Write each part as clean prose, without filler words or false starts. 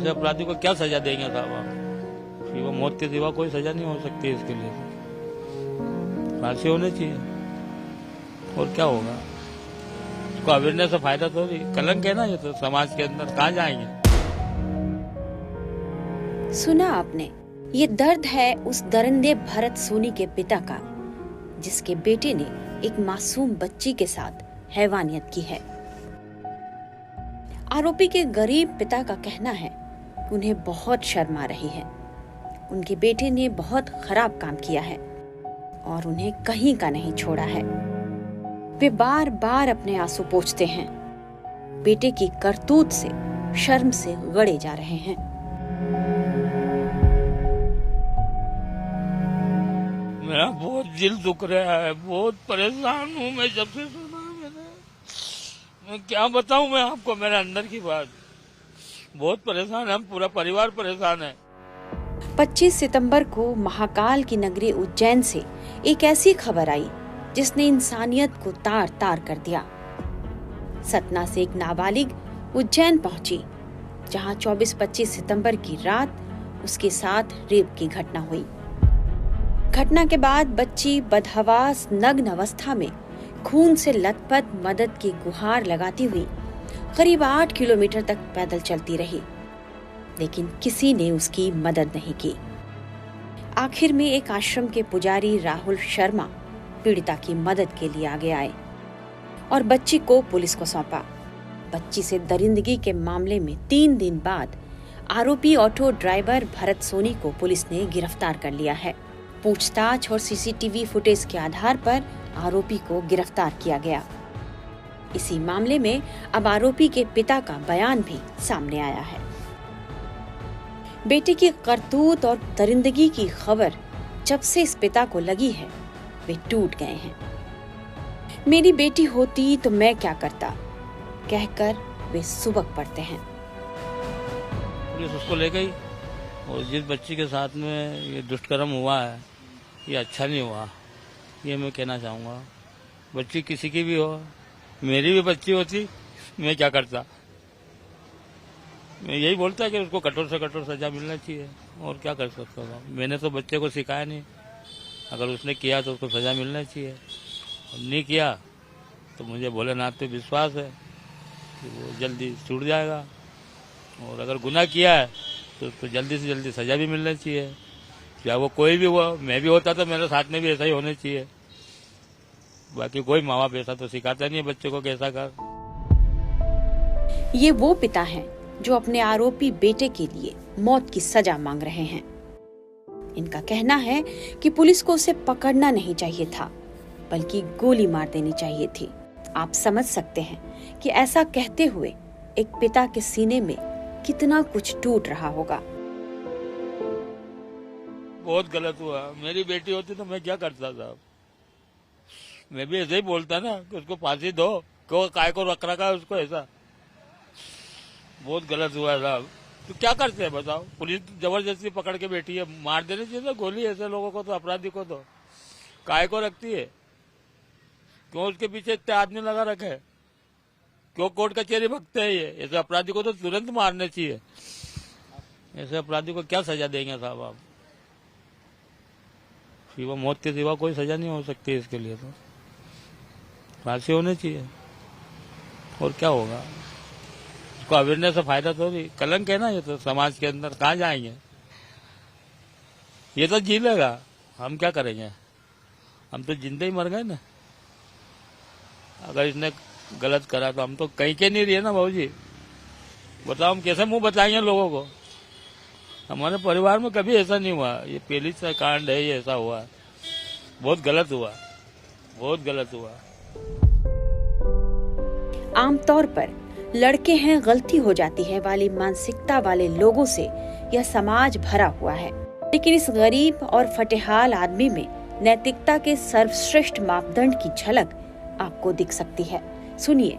ऐसे अपराधी को क्या सजा देंगे साहब आप? कि वो मौत के सिवा कोई सजा नहीं हो सकती इसके लिए, फांसी होनी चाहिए। और क्या होगा? इसको अवेयरनेस से फायदा तो भी, कलंक है ना ये तो समाज के अंदर, कहाँ जाएंगे? सुना आपने, ये दर्द है उस दरिंदे भरत सोनी के पिता का, जिसके बेटे ने एक मासूम बच्ची के साथ हैवानियत की है। आरोपी के गरीब पिता का कहना है कि उन्हें बहुत शर्म आ रही है। उनके बेटे ने बहुत खराब काम किया है और उन्हें कहीं का नहीं छोड़ा है। वे बार बार अपने आंसू पोंछते हैं। बेटे की करतूत से शर्म से गड़े जा रहे हैं। मेरा बहुत दिल दुख रहा है, बहुत परेशान हूँ मैं जब से सुना मैंने। मैं क्या बताऊँ मैं आपको मेरे अंदर की बात। बहुत परेशान है, हम पूरा परिवार परेशान है। 25 सितंबर को महाकाल की नगरी उज्जैन से एक ऐसी खबर आई जिसने इंसानियत को तार तार कर दिया। सतना से एक नाबालिग उज्जैन पहुंची, जहां 24-25 सितंबर की रात उसके साथ रेप की घटना हुई। घटना के बाद बच्ची बदहवास नग्न अवस्था में खून से लथपथ मदद की गुहार लगाती हुई करीब 8 किलोमीटर तक पैदल चलती रही, लेकिन किसी ने उसकी मदद नहीं की। आखिर में एक आश्रम के पुजारी राहुल शर्मा पीड़िता की मदद के लिए आगे आए और बच्ची को पुलिस को सौंपा। बच्ची से दरिंदगी के मामले में 3 दिन बाद आरोपी ऑटो ड्राइवर भरत सोनी को पुलिस ने गिरफ्तार कर लिया है। पूछताछ और सीसीटीवी फुटेज के आधार पर आरोपी को गिरफ्तार किया गया। इसी मामले में अब आरोपी के पिता का बयान भी सामने आया है। बेटे की करतूत और दरिंदगी की खबर जब से इस पिता को लगी है, वे टूट गए हैं। मेरी बेटी होती तो मैं क्या करता, कहकर वे सुबक पड़ते हैं। पुलिस उसको ले गई और जिस बच्ची के साथ में ये दुष्कर्म हुआ है, ये अच्छा नहीं हुआ, ये मैं कहना चाहूँगा। बच्ची किसी की भी हो, मेरी भी बच्ची होती, मैं क्या करता? मैं यही बोलता कि उसको कठोर से कठोर सजा मिलना चाहिए, और क्या कर सकता हूँ। मैंने तो बच्चे को सिखाया नहीं, अगर उसने किया तो उसको सजा मिलना चाहिए, और नहीं किया तो मुझे भोलेनाथ पे विश्वास है कि वो जल्दी छूट जाएगा, और अगर गुनाह किया है तो उसको जल्दी से जल्दी सजा भी मिलना चाहिए। चाहे वो कोई भी हुआ, मैं भी होता तो मेरे साथ में भी ऐसा ही होना चाहिए। बाकी कोई माँ बाप ऐसा तो सिखाता नहीं है बच्चे को कैसा कर। ये वो पिता हैं जो अपने आरोपी बेटे के लिए मौत की सजा मांग रहे हैं। इनका कहना है कि पुलिस को उसे पकड़ना नहीं चाहिए था, बल्कि गोली मार देनी चाहिए थी। आप समझ सकते हैं कि ऐसा कहते हुए एक पिता के सीने में कितना कुछ टूट रहा होगा। बहुत गलत हुआ। मेरी बेटी होती तो मैं क्या करता साहब? मैं भी ऐसे ही बोलता ना कि उसको फांसी दो, क्यों काय को रख रखा है उसको ऐसा। बहुत गलत हुआ साहब। तो क्या करते हैं बताओ? पुलिस जबरदस्ती पकड़ के बैठी है, मार देनी चाहिए ना गोली ऐसे लोगों को, तो अपराधी को तो काय को रखती है? क्यों उसके पीछे इतने आदमी लगा रखे? क्यों कोर्ट कचहरी भगते हैं ये? ऐसे अपराधी को तो तुरंत मारना चाहिए। ऐसे अपराधी को क्या सजा देंगे साहब आप? सिवा मौत के सिवा कोई सजा नहीं हो सकती इसके लिए, तो फांसी होनी चाहिए। और क्या होगा? इसको अवेयरनेस से फायदा तो भी, कलंक है ना ये तो समाज के अंदर, कहाँ जाएंगे? ये तो जी लेगा, हम क्या करेंगे? हम तो जिंदे ही मर गए ना। अगर इसने गलत करा तो हम तो कहीं के नहीं रहे ना भाऊजी। बताओ हम कैसे मुंह बताएंगे लोगों को? हमारे परिवार में कभी ऐसा नहीं हुआ, ये पहली सा कांड है, ये ऐसा हुआ। बहुत गलत हुआ, बहुत गलत हुआ। आमतौर पर लड़के हैं गलती हो जाती है वाली मानसिकता वाले लोगों से यह समाज भरा हुआ है, लेकिन इस गरीब और फटेहाल आदमी में नैतिकता के सर्वश्रेष्ठ मापदंड की झलक आपको दिख सकती है। सुनिए,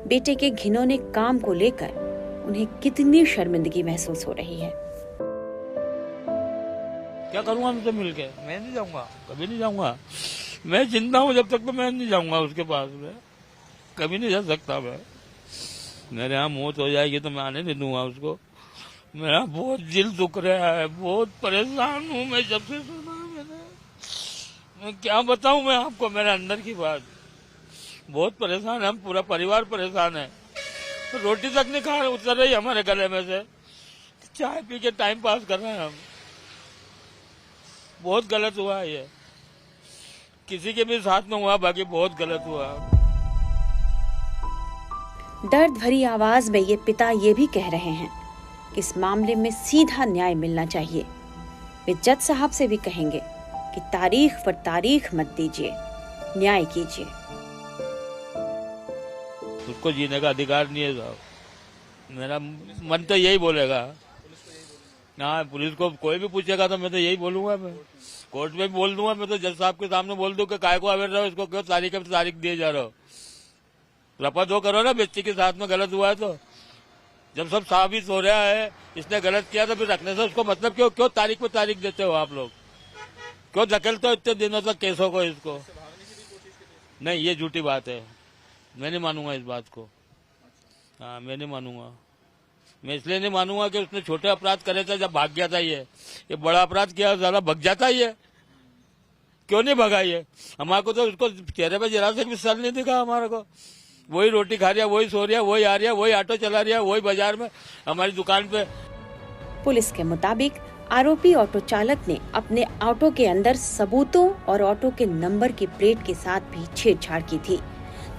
बेटे के घिनौने काम को लेकर उन्हें कितनी शर्मिंदगी महसूस हो रही है। क्या करूंगा उनसे मिलके? मैं नहीं जाऊंगा, कभी नहीं जाऊंगा। मैं जिंदा हूं जब तक तो मैं नहीं जाऊंगा उसके पास में, कभी नहीं जा सकता मैं। मेरे यहाँ मौत हो जाएगी तो मैं आने नहीं दूंगा उसको। मेरा बहुत दिल दुख रहा है, बहुत परेशान हूँ मैं जब से सुना मैंने। मैं क्या बताऊँ मैं आपको मेरे अंदर की बात। बहुत परेशान है, हम पूरा परिवार परेशान है। रोटी तक नहीं खा उतर रही हमारे गले में से। चाय पी के टाइम पास कर रहे हैं हम। बहुत गलत हुआ है ये, किसी के भी साथ में हुआ, बाकी बहुत गलत हुआ। दर्द भरी आवाज में ये पिता ये भी कह रहे हैं कि इस मामले में सीधा न्याय मिलना चाहिए। वे जज साहब से भी कहेंगे कि तारीख पर तारीख मत दीजिए, न्याय कीजिए। उसको जीने का अधिकार नहीं है साहब। मेरा मन तो यही बोलेगा। हाँ, पुलिस को कोई भी पूछेगा तो मैं तो यही बोलूंगा। मैं कोर्ट में भी बोल दूंगा। मैं तो जज साहब के सामने बोल दूं कि काय को अवेयर रहो, इसको क्यों तारीख दिए जा रहे हो। रफा दो करो ना, बच्ची के साथ में गलत हुआ है तो। जब सब साबित हो रहा है इसने गलत किया तो फिर रखने से उसको मतलब क्यों तारीख पे तारीख देते हो आप लोग? क्यों धकेलते हो इतने दिनों तक केसों को? इसको नहीं, ये झूठी बात है। मैं नहीं मानूंगा इस बात को। हाँ, मैं नहीं मानूंगा। मैं इसलिए नहीं मानूंगा कि उसने छोटे अपराध करे थे जब भाग गया था। ये बड़ा अपराध किया, ज्यादा भग जाता ही है। क्यों नहीं भगा ये? हमारे को तो उसको चेहरे पे जरा से भी सर नहीं दिखा हमारे को। वही रोटी खा रहा, वही सो रहा, वही आ रहा, वही ऑटो चला रहा, वही बाजार में हमारी दुकान पे। पुलिस के मुताबिक आरोपी ऑटो चालक ने अपने ऑटो के अंदर सबूतों और ऑटो के नंबर की प्लेट के साथ भी छेड़छाड़ की थी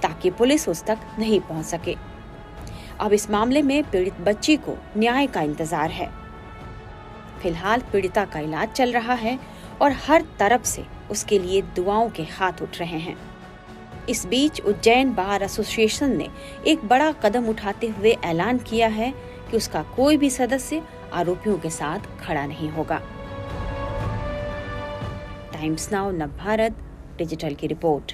ताकि पुलिस उस तक नहीं पहुंच सके। अब इस मामले में पीड़ित बच्ची को न्याय का इंतजार है। फिलहाल पीड़िता का इलाज चल रहा है और हर तरफ से उसके लिए दुआओं के हाथ उठ रहे हैं। इस बीच उज्जैन बार एसोसिएशन ने एक बड़ा कदम उठाते हुए ऐलान किया है कि उसका कोई भी सदस्य आरोपियों के साथ खड़ा नहीं होगा। टाइम्स नाउ नवभारत डिजिटल की रिपोर्ट।